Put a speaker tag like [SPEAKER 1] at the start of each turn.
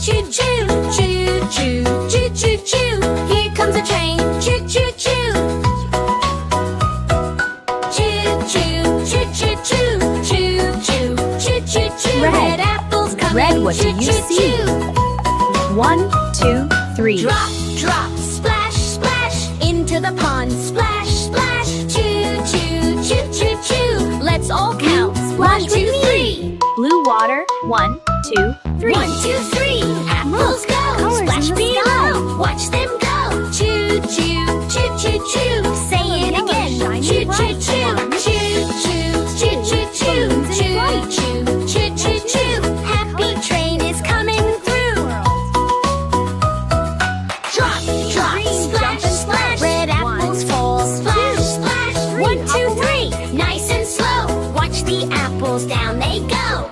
[SPEAKER 1] choo choo, choo choo, choo choo choo. Here comes a train, choo choo choo. Choo choo, choo choo choo, choo choo, choo choo choo. Red apples coming,
[SPEAKER 2] Red, what do you see? 1, 2, 3.
[SPEAKER 1] Drop, drop, splash, splash, into the pond, splash, splash. Choo choo, choo choo choo. Let's all count. 1, 2, 3.
[SPEAKER 2] Blue water. 1, 2, 3.
[SPEAKER 1] 1, 2, 3. Apples go.
[SPEAKER 2] Colors
[SPEAKER 1] Splash
[SPEAKER 2] in the
[SPEAKER 1] below. Watch them go. Choo choo, choo choo choo. Say it again. Choo choo choo. Choo choo, choo choo choo. Choo choo, choo choo choo. Happy train is coming through. Drop, drop, splash, splash. Red apples fall. Splash, splash. 1, 2, 3. Nice and slow. Watch the apples, down they go.